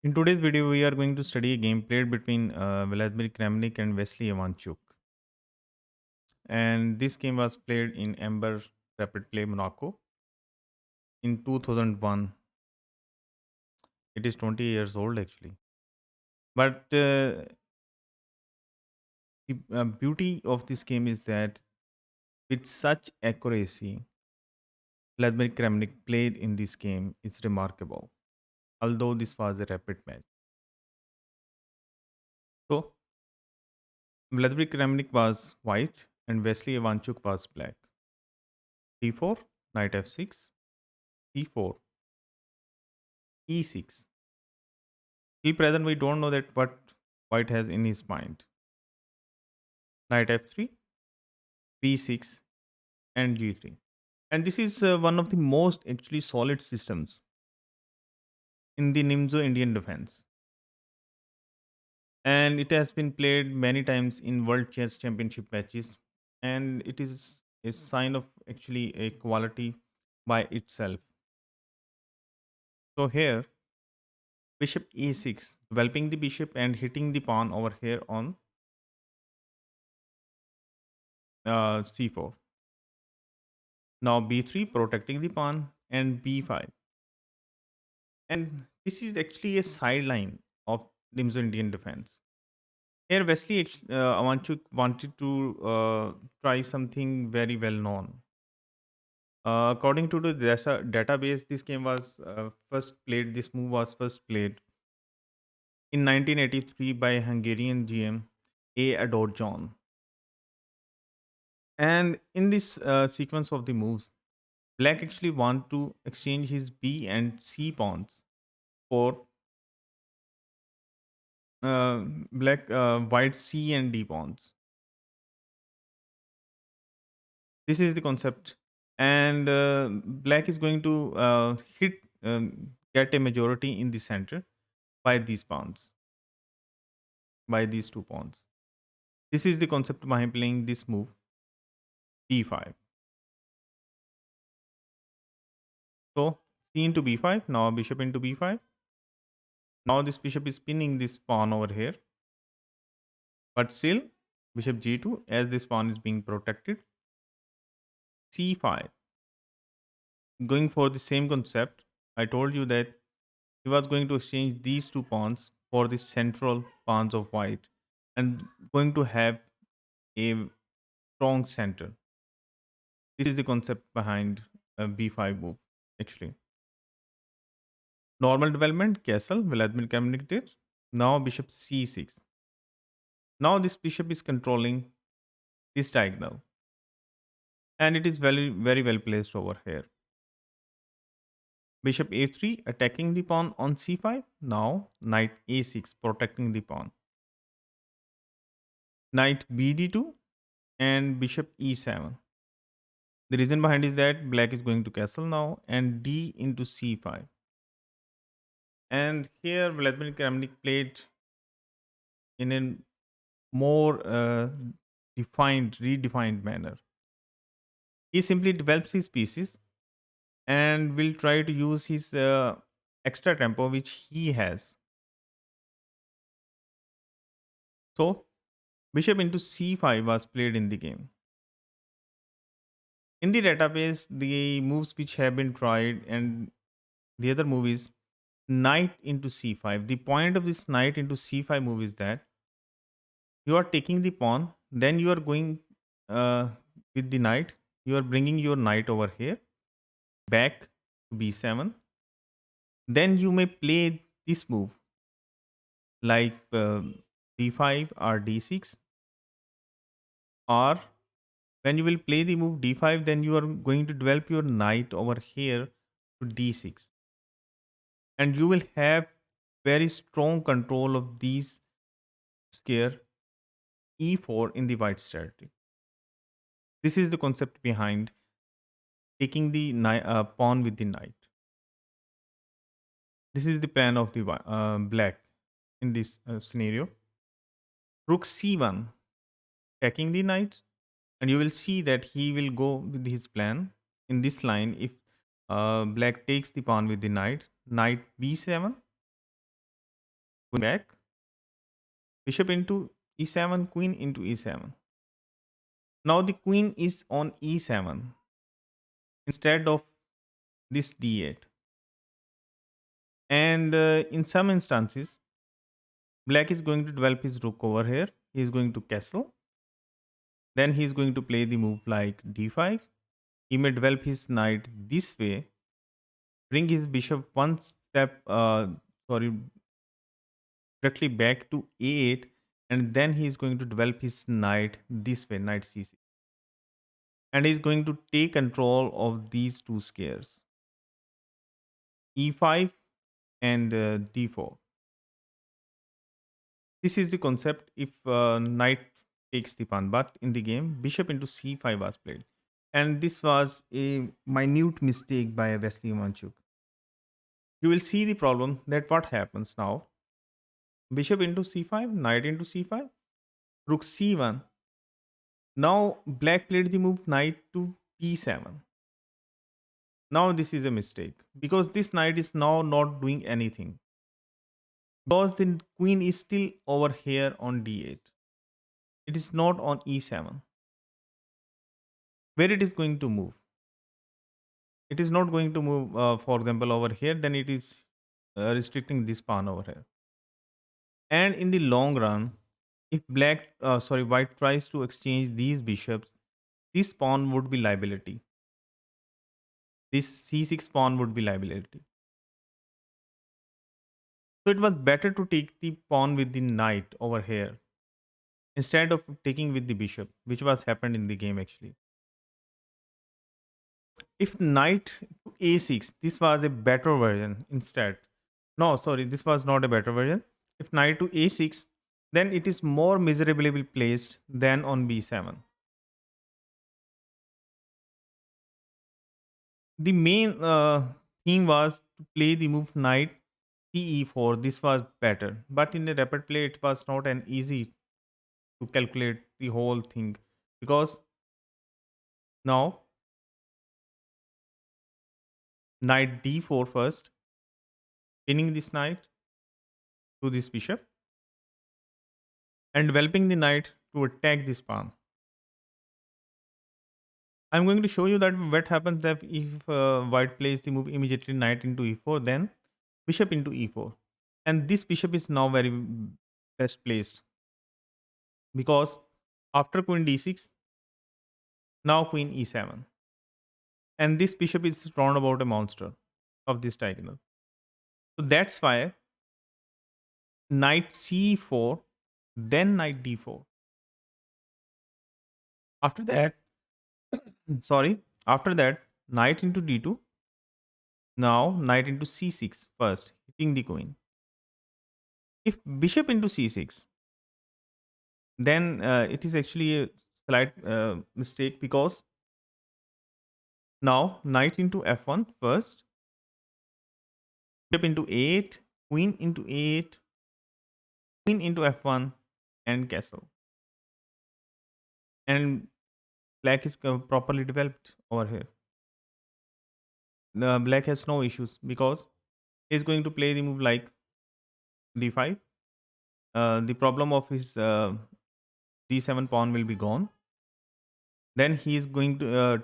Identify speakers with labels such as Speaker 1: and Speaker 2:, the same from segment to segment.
Speaker 1: In today's video, we are going to study a game played between Vladimir Kramnik and Wesley Ivanchuk. And this game was played in Amber Rapid Play Monaco in 2001. It is 20 years old actually. But the beauty of this game is that with such accuracy, Vladimir Kramnik played in this game is remarkable, although this was a rapid match. So, Vladimir Kramnik was white and Wesley Ivanchuk was black. d4, knight f6, c4, e6. Till present, we don't know that what white has in his mind. Knight f3, b6, and g3. And this is one of the most actually solid systems in the Nimzo Indian defense. And it has been played many times in World Chess Championship matches. And it is a sign of actually a quality by itself. So here, bishop e6, developing the bishop and hitting the pawn over here on c4. Now b3, protecting the pawn, and b5. And this is actually a sideline of Nimzo Indian defense. Here, Wesley Avanchuk wanted to try something very well known. According to the database, this game was first played. This move was first played in 1983 by Hungarian GM A. Ador John. And in this sequence of the moves, Black actually want to exchange his B and C pawns for white C and D pawns. This is the concept, and black is going to get a majority in the center by these pawns, by these two pawns. This is the concept behind playing this move, b5. So c into b5. Now bishop into b5. Now this bishop is pinning this pawn over here, but still bishop g2 as this pawn is being protected. c5, going for the same concept. I told you that he was going to exchange these two pawns for the central pawns of white and going to have a strong center. This is the concept behind a b5 move actually. Normal development, castle, Vladimir Kramnik did. Now bishop c6. Now this bishop is controlling this diagonal and it is very well placed over here. Bishop a3 attacking the pawn on c5. Now knight a6 protecting the pawn. Knight bd2 and bishop e7. The reason behind is that black is going to castle now and d into c5. And here Vladimir Kramnik played in a more redefined manner. He simply develops his pieces and will try to use his extra tempo which he has. So bishop into c5 was played in the game. In the database, the moves which have been tried and the other move is knight into c5. The point of this knight into c5 move is that you are taking the pawn, then you are going with the knight, you are bringing your knight over here, back to b7. Then you may play this move like d5 or d6, or when you will play the move d5, then you are going to develop your knight over here to d6, and you will have very strong control of these square e4 in the white strategy. This is the concept behind taking the pawn with the knight. This is the plan of the black in this scenario. Rook c1, attacking the knight, and you will see that he will go with his plan in this line. If black takes the pawn with the knight, knight b7, back, bishop into e7, queen into e7. Now the queen is on e7 instead of this d8. And in some instances, black is going to develop his rook over here. He is going to castle. Then he is going to play the move like d5. He may develop his knight this way, bring his bishop one step, sorry, directly back to a8, and then he is going to develop his knight this way, knight c6. And he is going to take control of these two squares, e5 and d4. This is the concept if knight takes the pawn, but in the game, bishop into c5 was played. And this was a minute mistake by Vasily Ivanchuk. You will see the problem that what happens now. Bishop into c5, knight into c5, rook c1. Now black played the move knight to p7. Now this is a mistake because this knight is now not doing anything. Because the queen is still over here on d8. It is not on e7. Where it is going to move? It is not going to move, for example, over here. Then it is restricting this pawn over here. And in the long run, if white tries to exchange these bishops, this pawn would be liability. This c6 pawn would be liability. So it was better to take the pawn with the knight over here instead of taking with the bishop, which was happened in the game actually. If knight to a6, this was a better version instead. No, sorry, this was not a better version. If knight to a6, then it is more miserably placed than on b7. The main theme was to play the move knight ce4. This was better, but in a rapid play, it was not an easy to calculate the whole thing because now knight d4 first, pinning this knight to this bishop and developing the knight to attack this pawn. I'm going to show you that what happens that if white plays the move immediately knight into e4, then bishop into e4. And this bishop is now very best placed because after queen d6, now queen e7. And this bishop is round about a monster of this diagonal. So that's why knight c4, then knight d4. After that, sorry, after that, knight into d2. Now knight into c6 first, hitting the queen. If bishop into c6, then it is actually a slight mistake because now knight into f1 first, bishop into a8, queen into a8, queen into f1, and castle. And black is properly developed over here. Black has no issues because he is going to play the move like d5. The problem of his d7 pawn will be gone. Then he is going to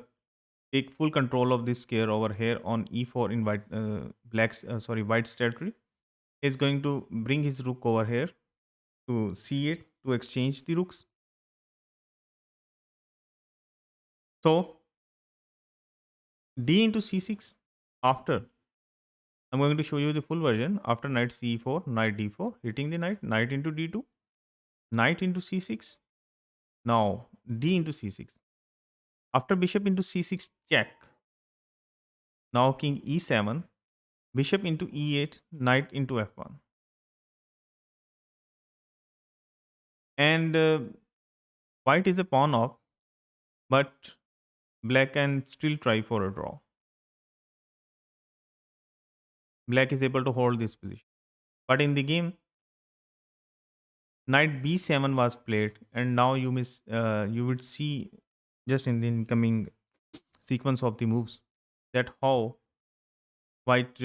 Speaker 1: take full control of this square over here on e4 in white's territory. He is going to bring his rook over here to c8 to exchange the rooks. So d into c6 after. I'm going to show you the full version after knight c4, knight d4, hitting the knight, knight into d2, knight into c6. Now d into c6. After bishop into c6 check. Now king e7, bishop into e8, knight into f1. And white is a pawn off, but black can still try for a draw. Black is able to hold this position. But in the game, knight b7 was played, and now you would see just in the incoming sequence of the moves that how black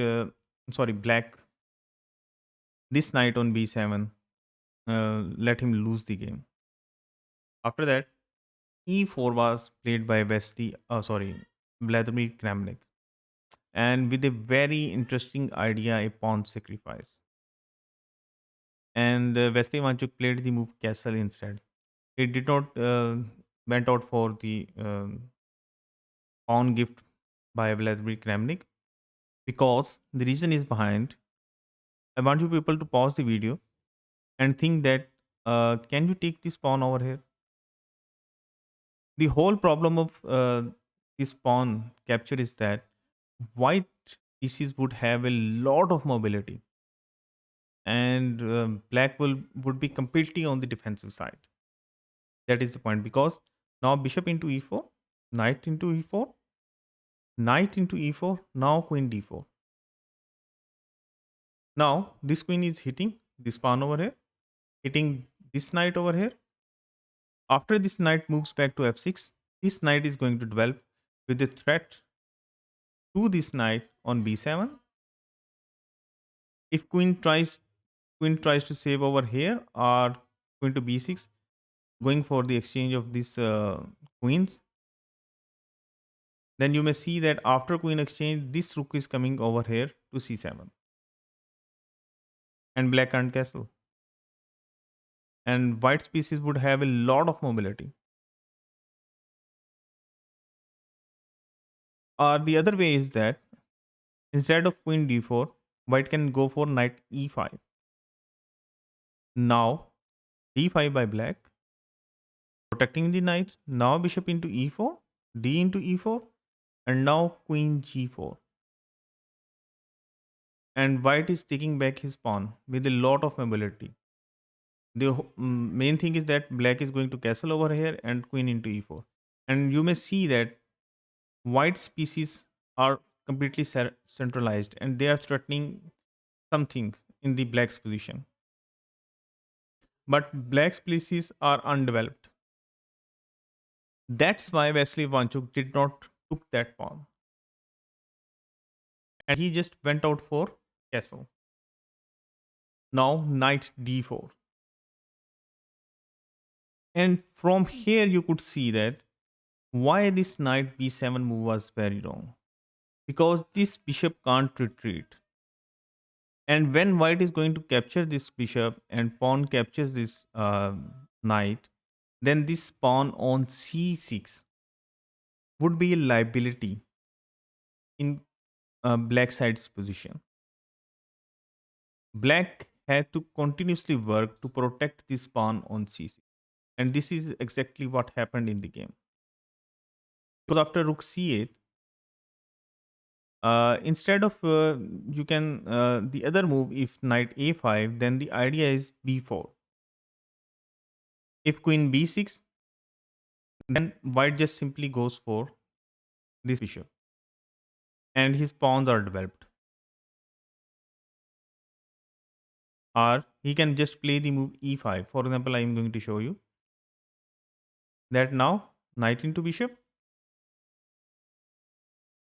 Speaker 1: this knight on b7, let him lose the game. After that, e4 was played by Vladimir Kramnik, and with a very interesting idea, a pawn sacrifice. And Vasily Ivanchuk played the move castle instead. He did not went out for the pawn gift by Vladimir Kramnik, because the reason is behind. I want you people to pause the video and think that, can you take this pawn over here? The whole problem of this pawn capture is that white pieces would have a lot of mobility, and black would be completely on the defensive side. That is the point, because now bishop into e4, knight into e4, knight into e4, now queen d4. Now this queen is hitting this pawn over here, hitting this knight over here. After this knight moves back to f6, this knight is going to develop with a threat to this knight on b7. If queen tries to save over here, or queen to b6, going for the exchange of these queens, then you may see that after queen exchange, this rook is coming over here to c7, and black can't castle, and white's pieces would have a lot of mobility. Or the other way is that instead of queen d4, white can go for knight e5. Now d5 by black, protecting the knight. Now bishop into e4, d into e4, and now queen g4. And white is taking back his pawn with a lot of mobility. The main thing is that black is going to castle over here and queen into e4. And you may see that white's pieces are completely centralized, and they are threatening something in the black's position. But black's pieces are undeveloped. That's why Vasily Ivanchuk did not took that pawn, and he just went out for castle. Now knight d4. And from here you could see that why this knight b7 move was very wrong. Because this bishop can't retreat. And when white is going to capture this bishop and pawn captures this knight, then this pawn on c6 would be a liability in black side's position. Black had to continuously work to protect this pawn on c6. And this is exactly what happened in the game. Because after rook c8, instead of you can the other move, if knight a5, then the idea is b4. If queen b6, then white just simply goes for this bishop, and his pawns are developed. Or he can just play the move e5. For example, I am going to show you that now knight into bishop,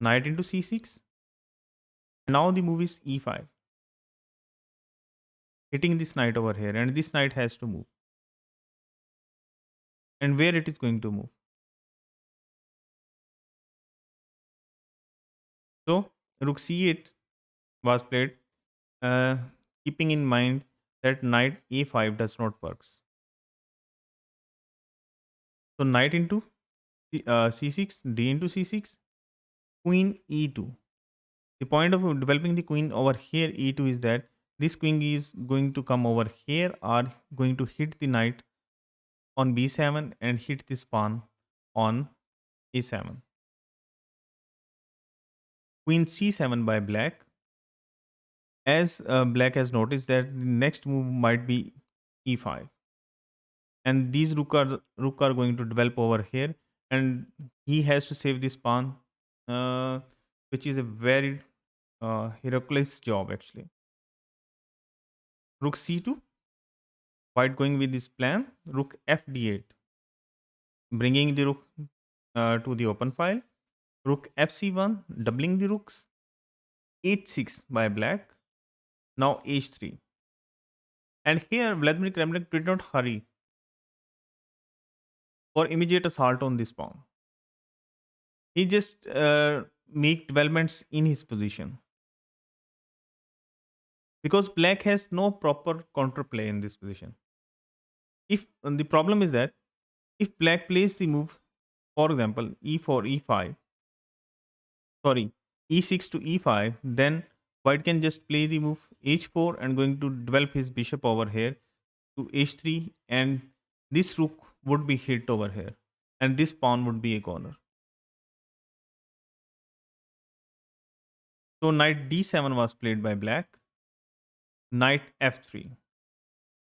Speaker 1: knight into c6. Now the move is e5, hitting this knight over here, and this knight has to move. And where it is going to move? So rook c8 was played, uh, keeping in mind that knight a5 does not works. So knight into c6, d into c6, queen e2. The point of developing the queen over here e2 is that this queen is going to come over here, or going to hit the knight on b7 and hit this pawn on a7. Queen c7 by black. As black has noticed that the next move might be e5, and these rook are going to develop over here, and he has to save this pawn, which is a very Hercules job actually. Rook c2, white going with this plan, rook f d8, bringing the rook to the open file, rook fc1, doubling the rooks, h6 by black, now h3. And here, Vladimir Kramnik did not hurry for immediate assault on this pawn. He just make developments in his position because black has no proper counterplay in this position. If the problem is that if black plays the move, for example, e4, e5, sorry, e6 to e5, then white can just play the move h4 and going to develop his bishop over here to h3, and this rook would be hit over here, and this pawn would be a corner. So knight d7 was played by black, knight f3.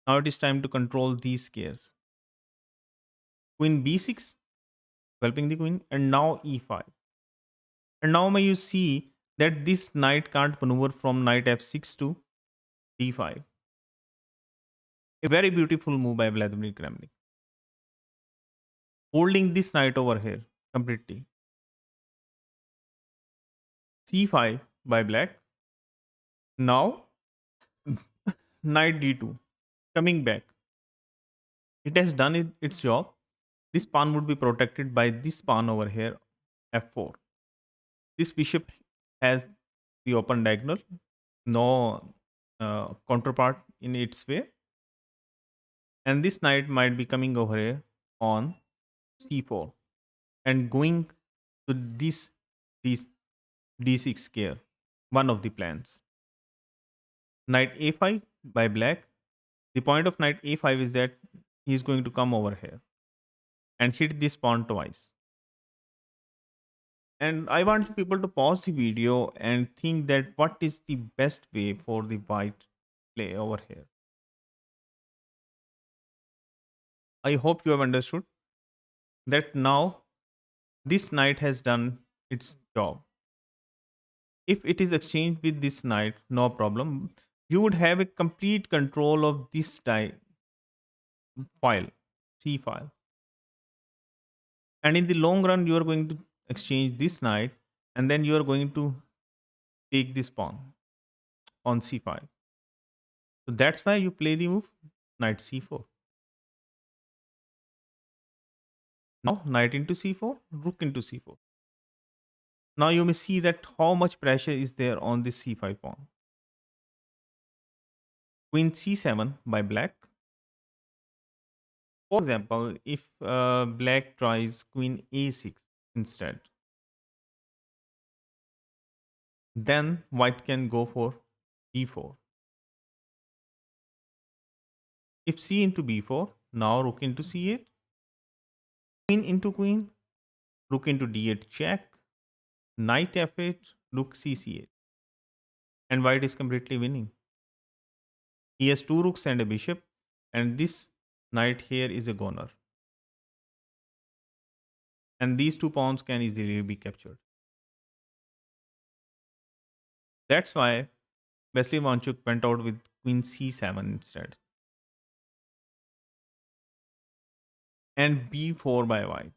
Speaker 1: Now it is time to control these squares. Queen b6, developing the queen, and now e5. And now may you see that this knight can't maneuver from knight f6 to d5. A very beautiful move by Vladimir Kramnik. Holding this knight over here completely. c5 by black. Now knight d2. Coming back. It has done its job. This pawn would be protected by this pawn over here, f4. This bishop has the open diagonal, no counterpart in its way. And this knight might be coming over here on c4 and going to this d6 square, one of the plans. Knight a5 by black. The point of knight a5 is that he is going to come over here and hit this pawn twice. And I want people to pause the video and think that what is the best way for the white play over here. I hope you have understood that now this knight has done its job. If it is exchanged with this knight, no problem. You would have a complete control of this file, C file. And in the long run, you are going to exchange this knight and then you are going to take this pawn on c5. So that's why you play the move knight c4. Now knight into c4, rook into c4. Now you may see that how much pressure is there on this c5 pawn. Queen c7 by black. For example, if black tries queen a6 instead, then white can go for b4. If c into b4, now rook into c8, queen into queen, rook into d8 check, knight f8, rook cc8. And white is completely winning. He has two rooks and a bishop, and this knight here is a goner. And these two pawns can easily be captured. That's why Vasily Ivanchuk went out with queen c7 instead. And b4 by white.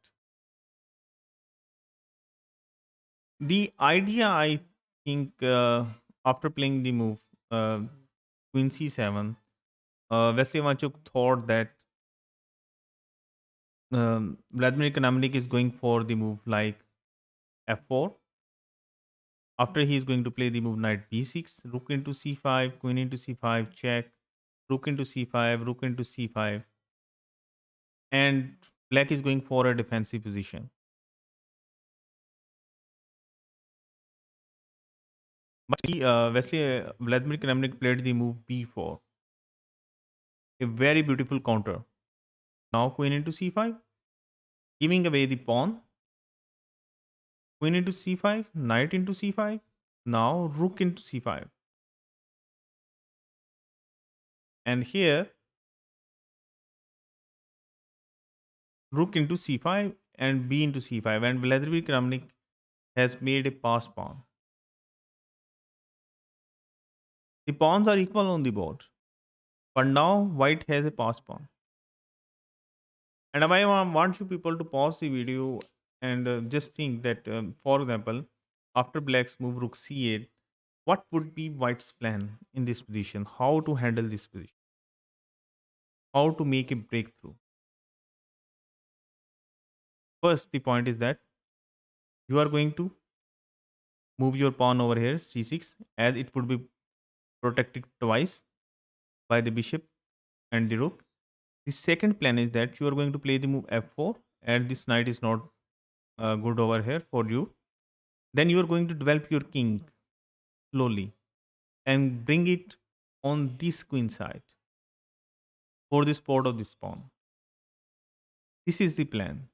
Speaker 1: The idea, I think, after playing the move queen c7, Vasily Ivanchuk thought that Vladimir Kramnik is going for the move like f4. After he is going to play the move knight b6, rook into c5, queen into c5, check, rook into c5, rook into c5, and black is going for a defensive position. But Vladimir Kramnik played the move b4, a very beautiful counter. Now queen into c5, giving away the pawn. Queen into c5, knight into c5, now rook into c5. And here, rook into c5 and b into c5. And Vladimir Kramnik has made a passed pawn. The pawns are equal on the board. But now white has a passed pawn. And I want you people to pause the video and just think that, for example, after black's move rook c8, what would be white's plan in this position? How to handle this position? how to make a breakthrough. First, the point is that you are going to move your pawn over here, c6, as it would be protected twice by the bishop and the rook. The second plan is that you are going to play the move f4, and this knight is not good over here for you. Then you are going to develop your king slowly and bring it on this queen side for the support of this pawn. This is the plan.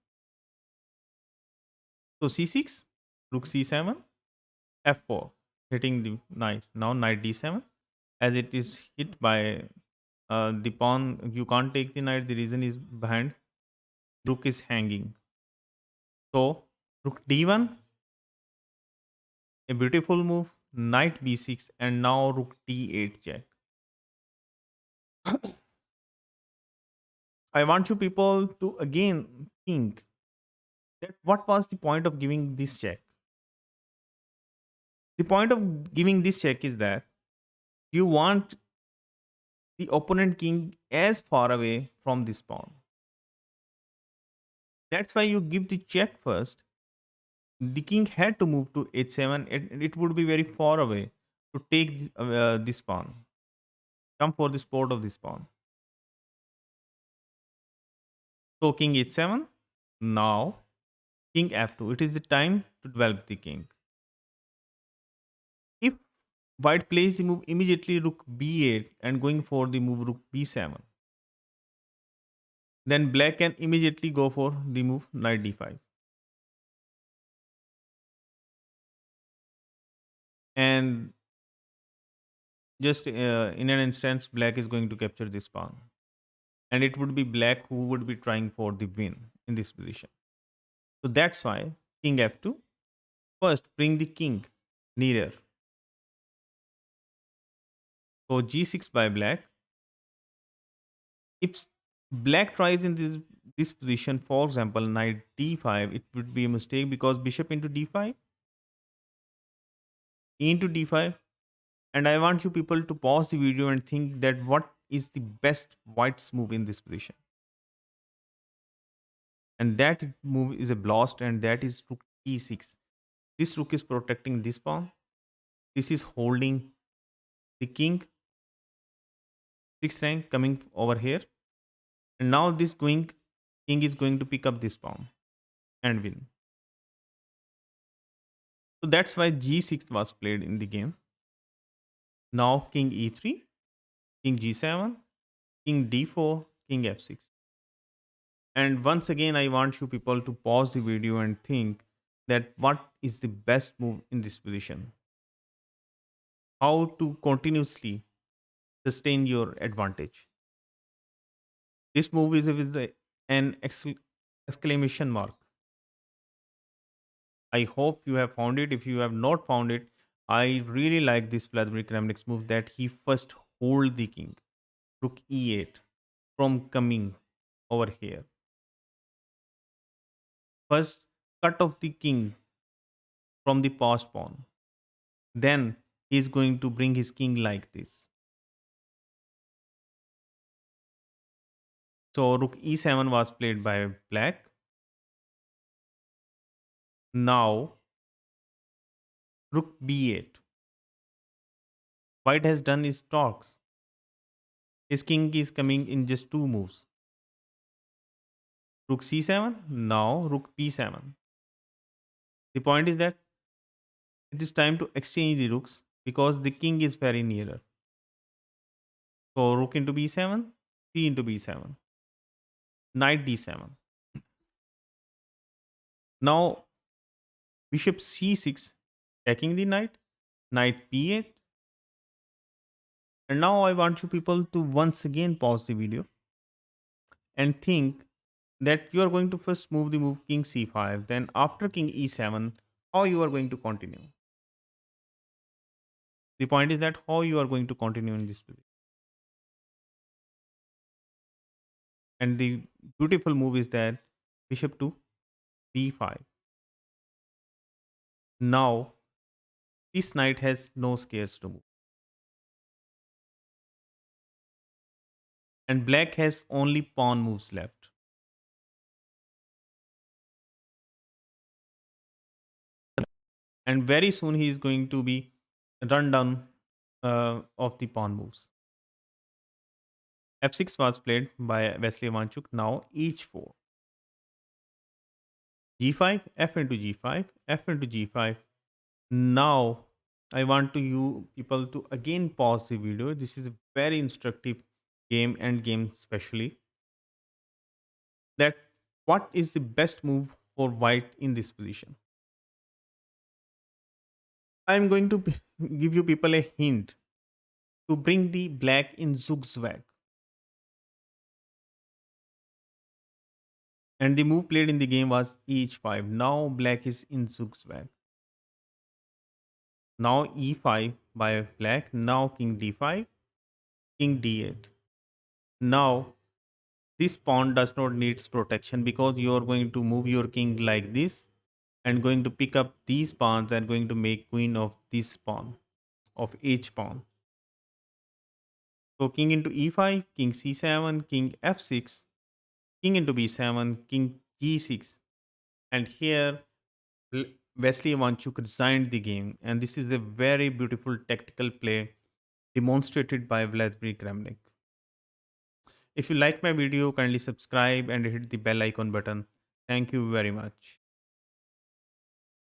Speaker 1: So c6, rook c7, f4, hitting the knight. Now knight d7, as it is hit by the pawn. You can't take the knight. The reason is behind. Rook is hanging. So rook d1, a beautiful move. Knight b6, and now rook d8 check. I want you people to again think that what was the point of giving this check? The point of giving this check is that you want the opponent king as far away from this pawn. That's why you give the check first. The king had to move to h7, and it would be very far away to take this pawn. Come for the support of this pawn. So king h7. Now king f2. It is the time to develop the king. If white plays the move immediately rook b8 and going for the move rook b7, then black can immediately go for the move knight d5. And just in an instance, black is going to capture this pawn. And it would be black who would be trying for the win in this position. So that's why king f2. First, bring the king nearer. So g6 by black. If black tries in this position, for example, knight d5, it would be a mistake because bishop into d5, into d5. And I want you people to pause the video and think that what is the best white's move in this position. And that move is a blast, and that is rook e6. This rook is protecting this pawn. This is holding the king, sixth rank coming over here. And now this king is going to pick up this pawn and win. So that's why g6 was played in the game. Now king e3, king g7, king d4, king f6. And once again, I want you people to pause the video and think that what is the best move in this position. How to continuously sustain your advantage. This move is with an exclamation mark. I hope you have found it. If you have not found it, I really like this Vladimir Kramnik's move that he first hold the king, rook e8, from coming over here. First, cut off the king from the passed pawn. Then he is going to bring his king like this. So rook e7 was played by black. Now rook b8. White has done his talks. His king is coming in just two moves. Rook c7. Now rook b7. The point is that it is time to exchange the rooks because the king is very nearer. So rook into b7, c into b7, knight d7. Now bishop c6, attacking the knight, knight b8. And now I want you people to once again pause the video and think that you are going to first move the move king c5, then after king e7, how you are going to continue. The point is that how you are going to continue in this position. And the beautiful move is that bishop to b5. Now this knight has no scares to move. and black has only pawn moves left. And very soon he is going to be run down of the pawn moves. F6 was played by Wesley Ivanchuk. Now H4. G5, F into G5, F into G5. Now I want to you people to again pause the video. This is a very instructive game and game especially. That what is the best move for white in this position? I am going to give you people a hint to bring the black in zugzwang. And the move played in the game was h5. Now black is in zugzwang. Now e5 by black. Now king d5, king d8. Now this pawn does not needs protection because you are going to move your king like this and going to pick up these pawns and going to make queen of this pawn of h pawn. So king into e5, king c7, king f6, king into b7, king g6, and here Wesley Ivanchuk resigned the game, and this is a very beautiful tactical play demonstrated by Vladimir Kramnik. If you like my video, kindly subscribe and hit the bell icon button. Thank you very much.